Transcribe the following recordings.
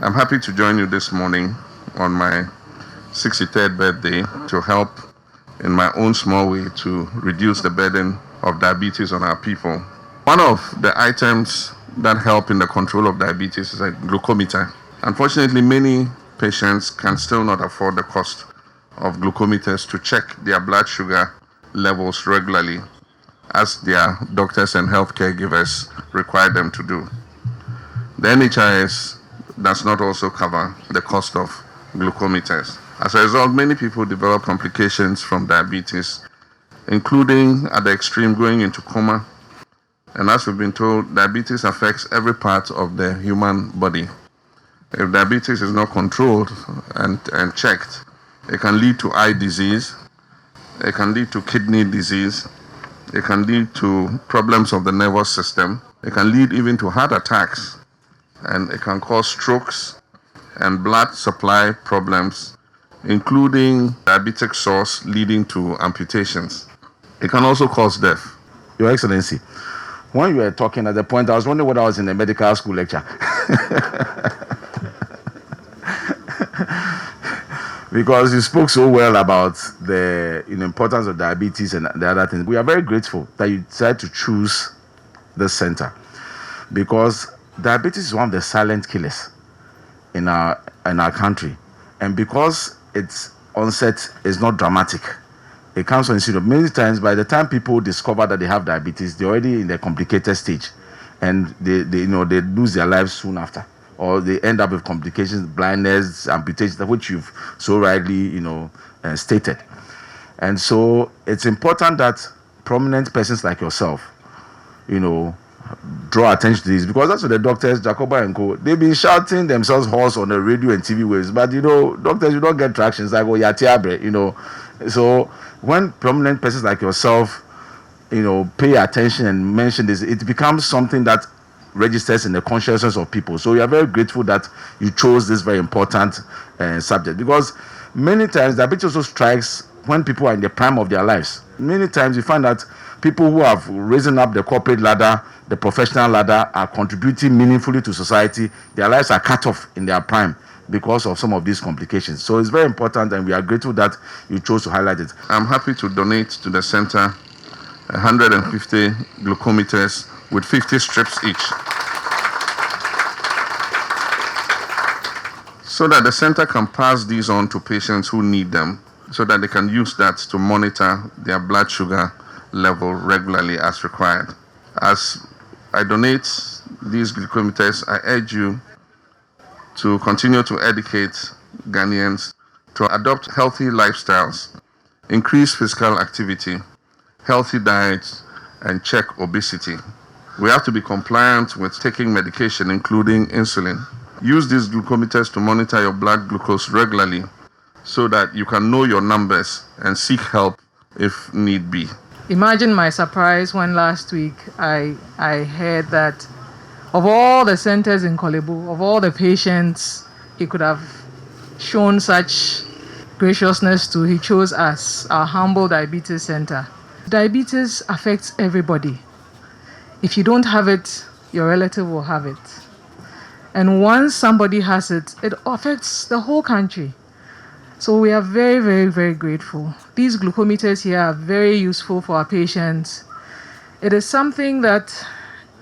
I'm happy to join you this morning on my 63rd birthday to help in my own small way to reduce the burden of diabetes on our people. One of the items that help in the control of diabetes is a glucometer. Unfortunately, many patients can still not afford the cost of glucometers to check their blood sugar levels regularly, as their doctors and health caregivers require them to do. The NHIS does not also cover the cost of glucometers. As a result, many people develop complications from diabetes, including at the extreme going into coma. And as we've been told, diabetes affects every part of the human body. If diabetes is not controlled and checked, it can lead to eye disease, it can lead to kidney disease, it can lead to problems of the nervous system, it can lead even to heart attacks, and it can cause strokes and blood supply problems, including diabetic source leading to amputations. It can also cause death. Your Excellency, when you were talking at the point, I was wondering whether I was in a medical school lecture. Because you spoke so well about the importance of diabetes and the other things. We are very grateful that you decided to choose this center, because diabetes is one of the silent killers in our country, and because its onset is not dramatic, it comes on symptoms. Many times, by the time people discover that they have diabetes, they're already in the complicated stage, and they lose their lives soon after, or they end up with complications, blindness, amputations, which you've so rightly stated. And so it's important that prominent persons like yourself, draw attention to this, because that's what the doctors, Jacoba and Co, they've been shouting themselves hoarse on the radio and TV waves, but doctors, you don't get traction. It's like, oh, yatiabre, So when prominent persons like yourself, pay attention and mention this, it becomes something that registers in the consciousness of people. So we are very grateful that you chose this very important subject, because many times diabetes also strikes when people are in the prime of their lives. Many times you find that people who have risen up the corporate ladder, the professional ladder, are contributing meaningfully to society. Their lives are cut off in their prime because of some of these complications. So it's very important, and we are grateful that you chose to highlight it. I'm happy to donate to the center 150 glucometers with 50 strips each, so that the center can pass these on to patients who need them, so that they can use that to monitor their blood sugar level regularly as required. As I donate these glucometers, I urge you to continue to educate Ghanaians to adopt healthy lifestyles, increase physical activity, healthy diets, and check obesity. We have to be compliant with taking medication, including insulin. Use these glucometers to monitor your blood glucose regularly, so that you can know your numbers and seek help if need be. Imagine my surprise when last week I heard that of all the centers in Korle, of all the patients he could have shown such graciousness to, he chose us, our humble diabetes center. Diabetes affects everybody. If you don't have it, your relative will have it. And once somebody has it, it affects the whole country. So we are very, very, very grateful. These glucometers here are very useful for our patients. It is something that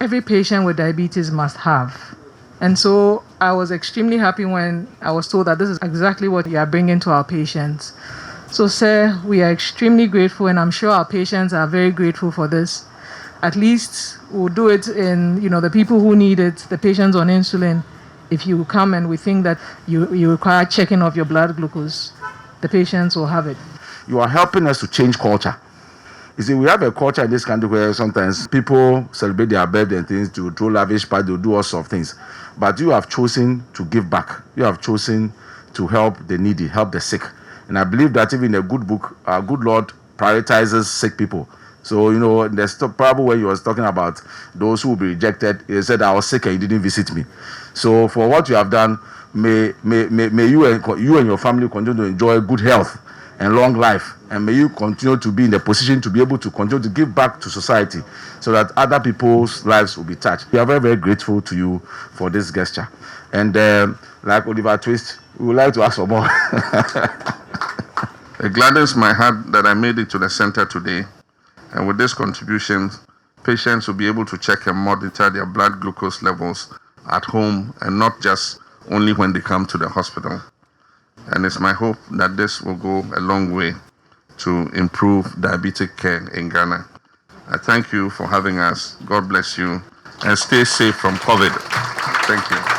every patient with diabetes must have. And so I was extremely happy when I was told that this is exactly what you are bringing to our patients. So, sir, we are extremely grateful, and I'm sure our patients are very grateful for this. At least we'll do it in, the people who need it, the patients on insulin. If you come and we think that you require checking of your blood glucose, the patients will have it. You are helping us to change culture. You see, we have a culture in this country where sometimes people celebrate their birthday and things, to throw lavish parties, to do all sorts of things. But you have chosen to give back. You have chosen to help the needy, help the sick. And I believe that even in a good book, our good Lord prioritizes sick people. So, in the parable where he was talking about those who will be rejected, he said, I was sick and you didn't visit me. So for what you have done, may you and your family continue to enjoy good health and long life, and may you continue to be in the position to be able to continue to give back to society, so that other people's lives will be touched. We are very, very grateful to you for this gesture. And like Oliver Twist, we would like to ask for more. It gladdens my heart that I made it to the center today. And with this contribution, patients will be able to check and monitor their blood glucose levels at home and not just only when they come to the hospital. And it's my hope that this will go a long way to improve diabetic care in Ghana. I thank you for having us. God bless you. And stay safe from COVID. Thank you.